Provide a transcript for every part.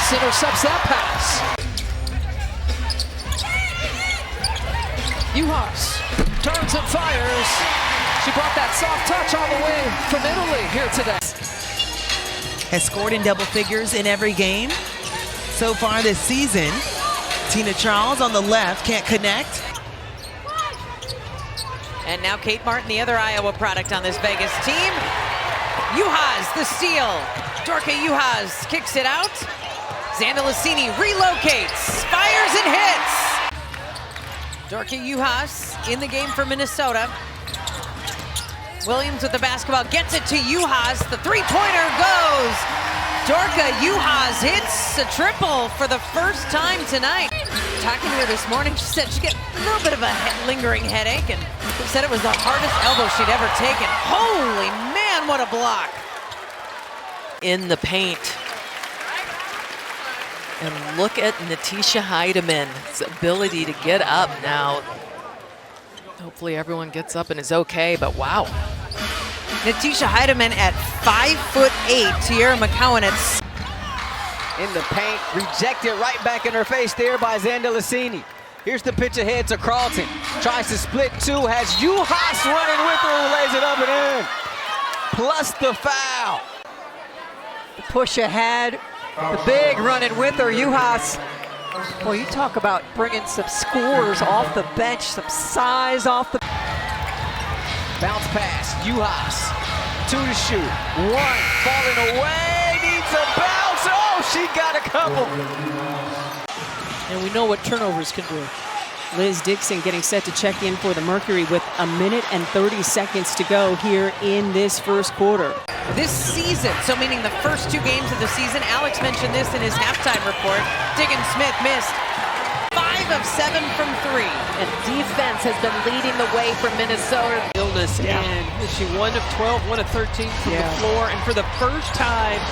Lynx intercepts that pass. Juha turns and fires. She brought that soft touch all the way from Italy here today. Has scored in double figures in every game so far this season. Tina Charles on the left, can't connect. And now Kate Martin, the other Iowa product on this Vegas team. Juha's the steal. Dorka Juha's kicks it out. Zandalicini relocates, fires and hits. Dorka Juha's in the game for Minnesota. Williams with the basketball, gets it to Juha's. The three-pointer goes. Dorka Juha's hits a triple for the first time tonight. Talking to her this morning, she said she got a little bit of a lingering headache and said it was the hardest elbow she'd ever taken. Holy man, what a block. In the paint. And look at Natisha Heideman's ability to get up now. Hopefully everyone gets up and is okay, but wow. Natisha Heideman at 5'8". Tierra McCowan at... In the paint, rejected right back in her face there by Zandalicini. Here's the pitch ahead to Carlton. Tries to split two, has Juha running with her and lays it up and in. Plus the foul. The push ahead, the big running with her, Juha. Boy, you talk about bringing some scores off the bench, some size off the... Bounce pass, Juha. Two to shoot. One falling away, needs a bounce. Oh, she got a couple. And we know what turnovers can do. Liz Dixon getting set to check in for the Mercury with 1 minute and 30 seconds to go here in this first quarter. This season, so meaning the first 2 games of the season, Alex mentioned this in his halftime report. Diggin Smith missed 5 of 7 from 3. And defense has been leading the way for Minnesota. Illness, and she 1 of 12, 1 of 13 from the floor, and for the first time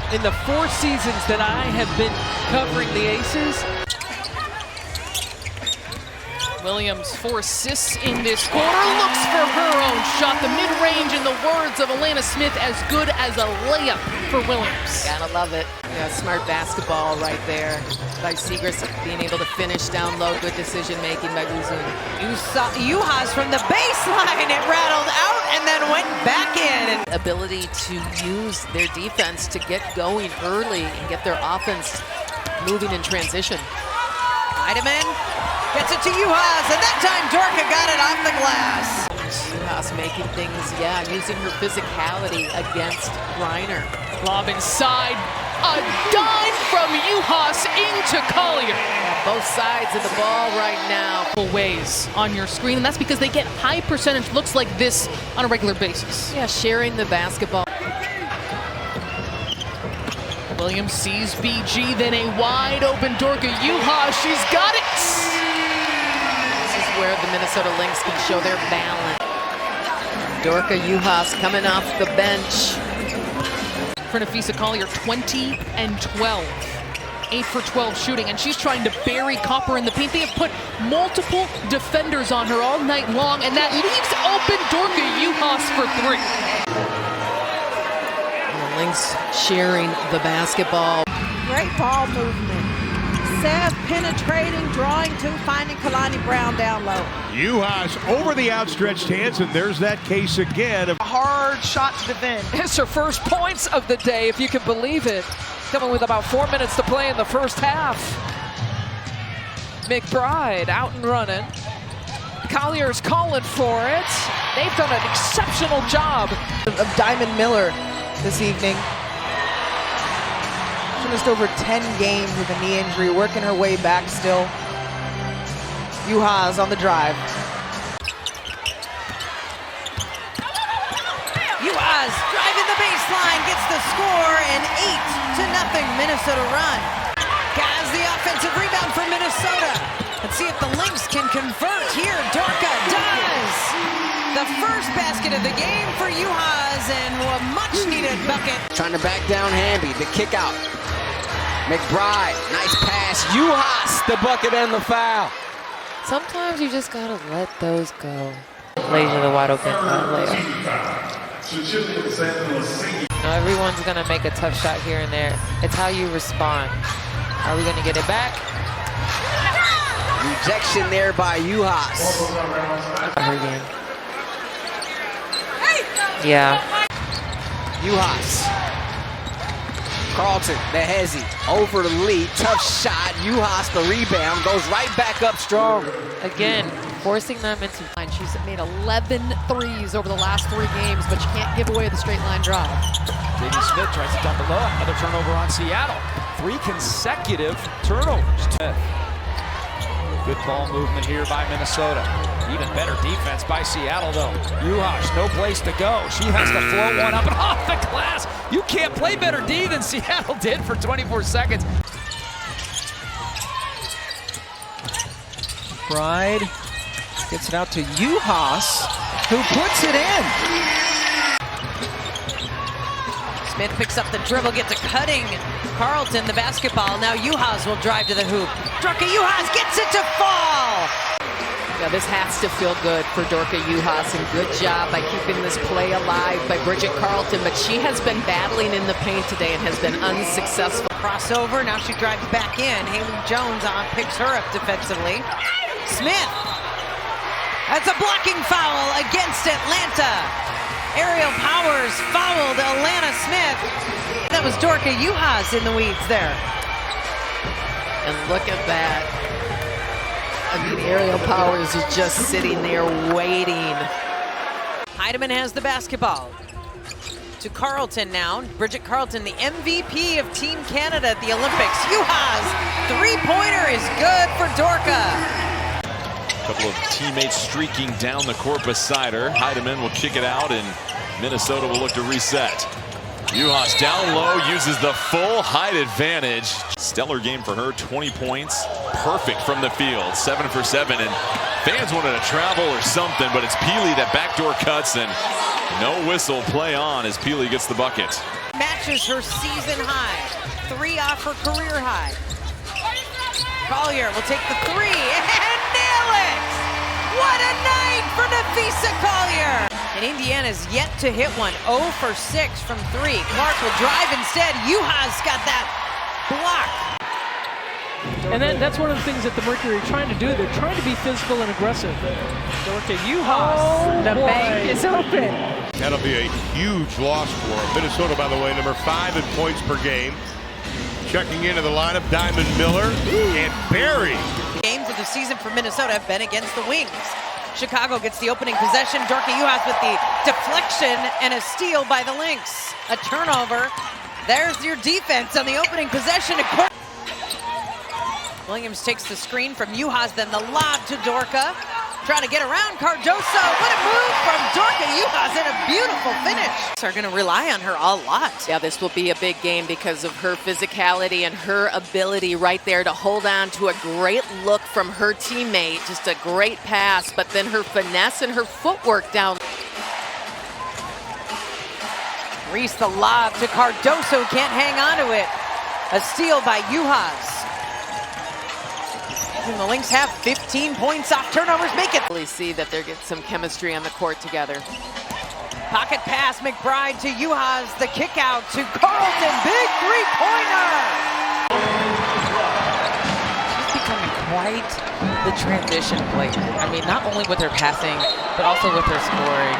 in the 4 seasons that I have been covering the Aces. Williams 4 assists in this quarter, looks for her own shot. The mid-range, in the words of Alana Smith, as good as a layup for Williams. Gotta love it. Yeah, smart basketball right there by Segrist, being able to finish down low. Good decision-making by Uzun. You saw Juha's from the baseline. It rattled out and then went back in. And ability to use their defense to get going early and get their offense moving in transition. Heideman gets it to Juha's, and that time Dorka got it off the glass. Juha's making things, using her physicality against Griner. Lob inside, a dime from Juha's into Collier. Both sides of the ball right now. Ways on your screen, and that's because they get high percentage looks like this on a regular basis. Yeah, sharing the basketball. Williams sees BG, then a wide open Dorka Juha. She's got it! This is where the Minnesota Lynx can show their balance. Dorka Juha's coming off the bench. Frenafisa Collier 20 and 12. 8 for 12 shooting, and she's trying to bury Copper in the paint. They have put multiple defenders on her all night long, and that leaves open Dorka Juha's for 3. Lynx sharing the basketball. Great ball movement. Seth penetrating, drawing to, finding Kalani Brown down low. Juha's over the outstretched hands, and there's that case again. A hard shot to defend. It's her first points of the day, if you can believe it. Coming with about 4 minutes to play in the first half. McBride out and running. Collier's calling for it. They've done an exceptional job Of Diamond Miller this evening. She missed over 10 games with a knee injury, working her way back still. Juha's on the drive. Juha's driving the baseline, gets the score, an 8-0 Minnesota run. Has the offensive rebound for Minnesota. Let's see if the Lynx can convert here. Dorka does. The first basket of the game for Juha's, and a much-needed bucket. Trying to back down Hamby, the kick out. McBride, nice pass. Juha's, the bucket and the foul. Sometimes you just gotta let those go. Lays in the wide open layup. You know, everyone's going to make a tough shot here and there. It's how you respond. Are we going to get it back? Rejection there by Juhas. Her game. Yeah. Juhas. Carlton, the hezzy, over the lead, tough shot. Juhas, the rebound, goes right back up strong. Again, forcing them into... She's made 11 threes over the last 3 games, but she can't give away the straight line drive. J.D. Smith tries to dump it low. Another turnover on Seattle. 3 consecutive turnovers. Good ball movement here by Minnesota. Even better defense by Seattle, though. Juhas, no place to go. She has to float one up and off the glass. You can't play better D than Seattle did for 24 seconds. Bride gets it out to Juhas, who puts it in. Smith picks up the dribble, gets a cutting Carlton the basketball. Now Juhas will drive to the hoop. Dorka Juhas gets it to fall. Yeah, this has to feel good for Dorka Juhas, and good job by keeping this play alive by Bridget Carlton, but she has been battling in the paint today and has been unsuccessful. Crossover, now she drives back in. Haley Jones picks her up defensively. Smith. That's a blocking foul against Atlanta. Ariel Powers fouled Atlanta Smith. That was Dorka Juhas in the weeds there. And look at that. I mean, Ariel Powers is just sitting there waiting. Heidemann has the basketball. To Carlton now. Bridget Carlton, the MVP of Team Canada at the Olympics. Juhas, three-pointer is good for Dorka. Couple of teammates streaking down the court beside her. Heidemann will kick it out, and Minnesota will look to reset. Juhas down low, uses the full height advantage. Stellar game for her, 20 points. Perfect from the field, 7 for 7. And fans wanted to travel or something, but it's Peely that backdoor cuts, and no whistle, play on as Peely gets the bucket. Matches her season high. 3 off her career high. Collier will take the 3 and nail it! What a night for Nafisa Collier! And Indiana's yet to hit one, 0 for 6 from 3. Clark will drive instead. Juhas got that block. And that's one of the things that the Mercury are trying to do. They're trying to be physical and aggressive. Dorka Juhas, the bank is open. That'll be a huge loss for them. Minnesota, by the way, number 5 in points per game. Checking into the lineup, Diamond Miller and Barry. Games of the season for Minnesota have been against the Wings. Chicago gets the opening possession. Dorka Juhas with the deflection and a steal by the Lynx. A turnover. There's your defense on the opening possession. Williams takes the screen from Juhas, then the lob to Dorka. Trying to get around Cardoso. What a move from Dorka Juhas and a beautiful finish. Are going to rely on her a lot. Yeah, this will be a big game because of her physicality and her ability right there to hold on to a great look from her teammate. Just a great pass, but then her finesse and her footwork down. Reese the lob to Cardoso, can't hang on to it. A steal by Juhas. And the Lynx have 15 points off turnovers, make it. Really see that they're getting some chemistry on the court together. Pocket pass, McBride to Juhas, the kick out to Carlton, big three-pointer. She's becoming quite the transition player. I mean, not only with her passing, but also with her scoring.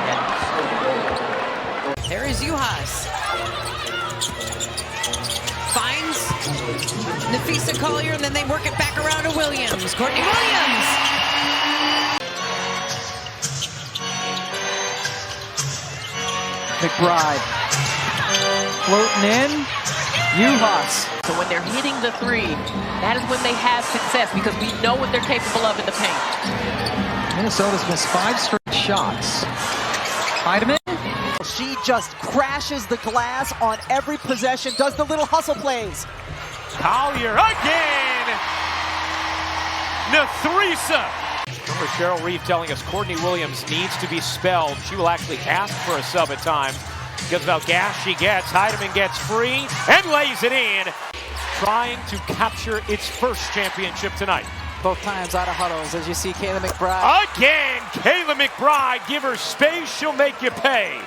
And there is Juhas. Finds Nafisa Collier, and then they work it back around to Williams. Courtney Williams! McBride floating in. Juhas. So when they're hitting the 3, that is when they have success because we know what they're capable of in the paint. Minnesota's missed 5 straight shots. Heidemann. She just crashes the glass on every possession, does the little hustle plays. Collier again! Nathrisa! Remember Cheryl Reeve telling us Courtney Williams needs to be spelled. She will actually ask for a sub at times. Because of how gas she gets, Heidemann gets free and lays it in. Trying to capture its first championship tonight. Both times out of huddles, as you see Kayla McBride. Again, Kayla McBride, give her space, she'll make you pay.